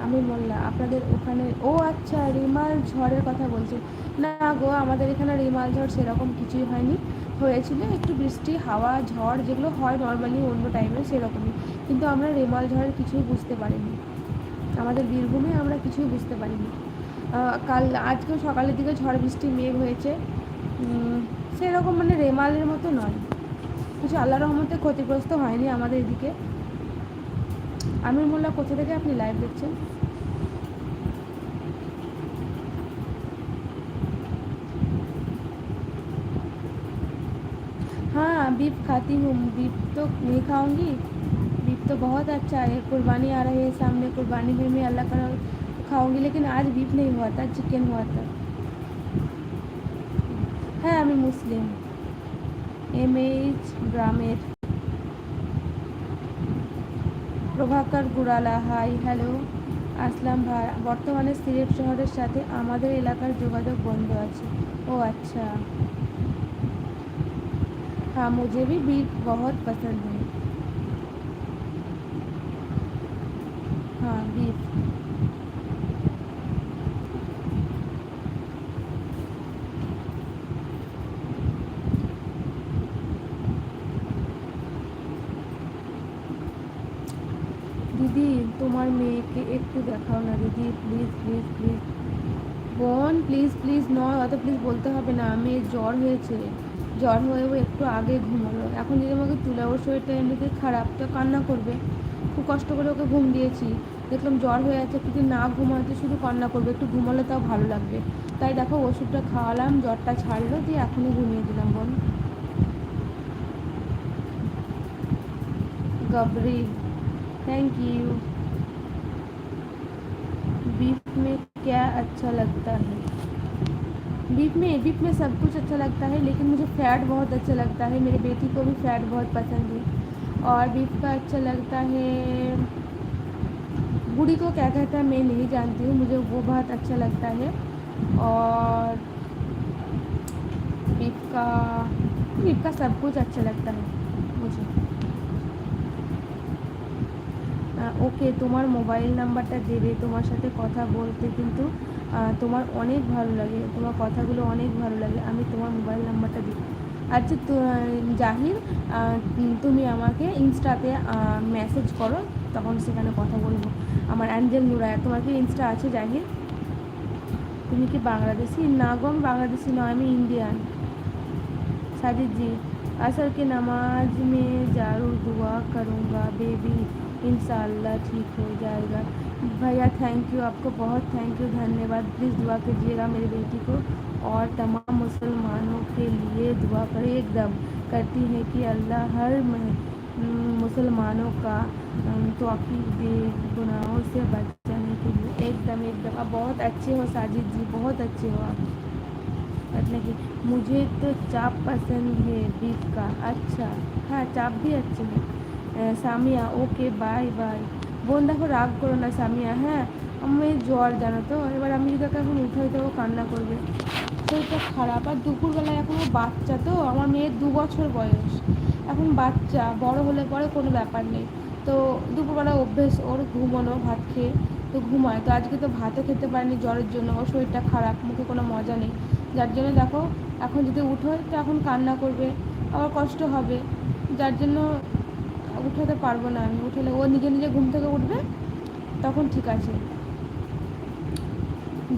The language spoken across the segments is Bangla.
আমি বললাম আপনাদের ওখানে, ও আচ্ছা রিমাল ঝড়ের কথা বলছেন। না গো, আমাদের এখানে রিমাল ঝড় সেরকম কিছুই হয়নি, হয়েছিল একটু বৃষ্টি হাওয়া ঝড় যেগুলো হয় নর্মালি অন্য টাইমে সেরকমই, কিন্তু আমরা রিমাল ঝড়ের কিছুই বুঝতে পারিনি। আমাদের বীরভূমে আমরা কিছুই বুঝতে পারিনি। কাল আজকেও সকালের দিকে ঝড় বৃষ্টি মেঘ হয়েছে, সেরকম মানে রেমালের মতো নয়, কিছু আল্লাহ রহমতে ক্ষতিগ্রস্ত হয়নি আমাদের এদিকে। আমির মোল্লা কোথা থেকে আপনি লাইভ দেখছেন? हाँ बीफ खाती हूँ, बीफ तो नहीं खाऊंगी, बीफ तो बहुत अच्छा है, कुर्बानी आ रही है सामने, कुर्बानी में मैं अल्लाह का खाऊंगी, लेकिन आज बीफ नहीं हुआ था, चिकन हुआ था। হ্যাঁ আমি মুসলিম, এমএইচ গ্রামের। Prabhakar Gurala hi hello. আসলাম ভাই, বর্তমানে সিলেট শহরের সাথে আমাদের এলাকার যোগাযোগ বন্ধ আছে। ও আচ্ছা। हाँ मुझे भी बीफ बहुत पसंद है। हाँ बीफ। দিদি তোমার মেয়েকে একটু দেখাও না দিদি, প্লিজ প্লিজ প্লিজ। বোন প্লিজ প্লিজ নয়, অত প্লিজ বলতে হবে না, মেয়ের জ্বর হয়েছে, জ্বর হয়ে ও একটু আগে ঘুমালো, এখন যদি আমাকে তুলে, ওর শরীরটা এমনিতে খারাপ, তো কান্না করবে, খুব কষ্ট করে ওকে ঘুম দিয়েছি, দেখলাম জ্বর হয়ে আছে, যদি না ঘুমাতে শুধু কান্না করবে, একটু ঘুমালে তাও ভালো লাগবে, তাই দেখো ওষুধটা খাওয়ালাম, জ্বরটা ছাড়লো, দিয়ে এখনই ঘুমিয়ে দিলাম। বোন गबरी थैंक यू। बीफ में क्या अच्छा लगता है? बीफ में सब कुछ अच्छा लगता है, लेकिन मुझे फ़ैट बहुत अच्छा लगता है, मेरी बेटी को भी फ़ैट बहुत पसंद है। और बीफ का अच्छा लगता है, बूढ़ी को क्या कहता है मैं नहीं जानती हूँ, मुझे वो बहुत अच्छा लगता है। और बीफ का बीफ का सब कुछ अच्छा लगता है मुझे। ওকে তোমার মোবাইল নাম্বারটা দেবে, তোমার সাথে কথা বলতে কিন্তু তোমার অনেক ভালো লাগে, তোমার কথাগুলো অনেক ভালো লাগে, আমি তোমার মোবাইল নাম্বারটা দিই। আচ্ছা তো জাহির, তুমি আমাকে ইনস্টাতে মেসেজ করো, তখন সেখানে কথা বলবো। আমার অ্যাঞ্জেল নুরায়া, তোমার কি ইনস্টা আছে জাহির? তুমি কি বাংলাদেশি? না গো আমি বাংলাদেশি নয়, আমি इंडियन। साजिद जी, असर की नमाज में ज़रूर दुआ करूँगा बेबी, इंशाल्लाह ठीक हो जाएगा। भैया थैंक यू, आपको बहुत थैंक यू, धन्यवाद। प्लीज़ दुआ कीजिएगा मेरी बेटी को, और तमाम मुसलमानों के लिए दुआ करें, एकदम करती है कि अल्लाह हर मुसलमानों का तौफीक दे गुनाहों से बचाने के लिए। एकदम एकदम, आप बहुत अच्छे हो साजिद जी, बहुत अच्छे हो आप। मतलब कि मुझे तो चाप पसंद है बीफ का। अच्छा हाँ चाप भी अच्छे हैं। Samia okay bye bye. বোন দেখো রাগ করো না সামিয়া, হ্যাঁ আমি জ্বর জানো তো, এবার আমি যদি ওকে এখন উঠাই দেবো কান্না করবে, শরীরটা খারাপ, আর দুপুরবেলায় এখনও বাচ্চা তো, আমার মেয়ের 2 বছর বয়স, এখন বাচ্চা, বড় হলে পরে কোনো ব্যাপার নেই, তো দুপুরবেলা অভ্যেস ওর ঘুমানো, ভাত খেয়ে তো ঘুমায়, তো আজকে তো ভাতও খেতে পারেনি জ্বরের জন্য, ওর শরীরটা খারাপ, মুখে কোনো মজা নেই, যার জন্য দেখো এখন যদি উঠোয় তো এখন কান্না করবে, আবার কষ্ট হবে, যার জন্য উঠাতে পারবো না আমি, উঠলে ও নিজে নিজে ঘুম থেকে উঠবে, তখন ঠিক আছে।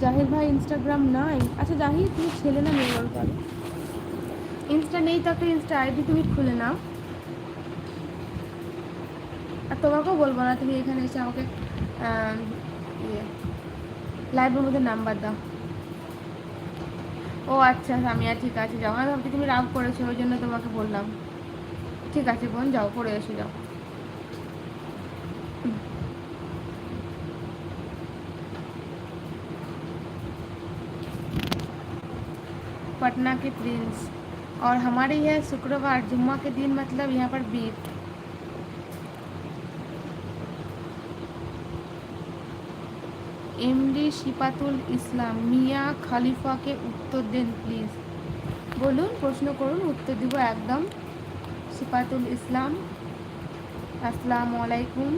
জাহির ভাই ইনস্টাগ্রাম নাই? আচ্ছা জাহির তুমি ছেলে না মেয়ে বলতে হবে, ইনস্টা নেই তো একটা ইনস্টা আইডি তুমি খুলে নাও, আর তোমাকেও বলবো না, তুমি এখানে এসে আমাকে ইয়ে লাইভের মধ্যে নাম্বার দাও। ও আচ্ছা সামিয়া ঠিক আছে যাও, আমি ভাবছি তুমি রাগ করেছো ওই জন্য তোমাকে বললাম, ঠিক আছে বোন যাও পড়ে এসে যাও। पटना के प्रिंस, और हमारे यहाँ शुक्रवार जुम्मा के दिन मतलब यहाँ पर बीफ। এমডি শিপাতুল ইসলাম মিয়া খলিফাকে উত্তর দেন প্লিজ। বলুন প্রশ্ন করুন, উত্তর দিব একদম। শিপাতুল ইসলাম আসসালামু আলাইকুম।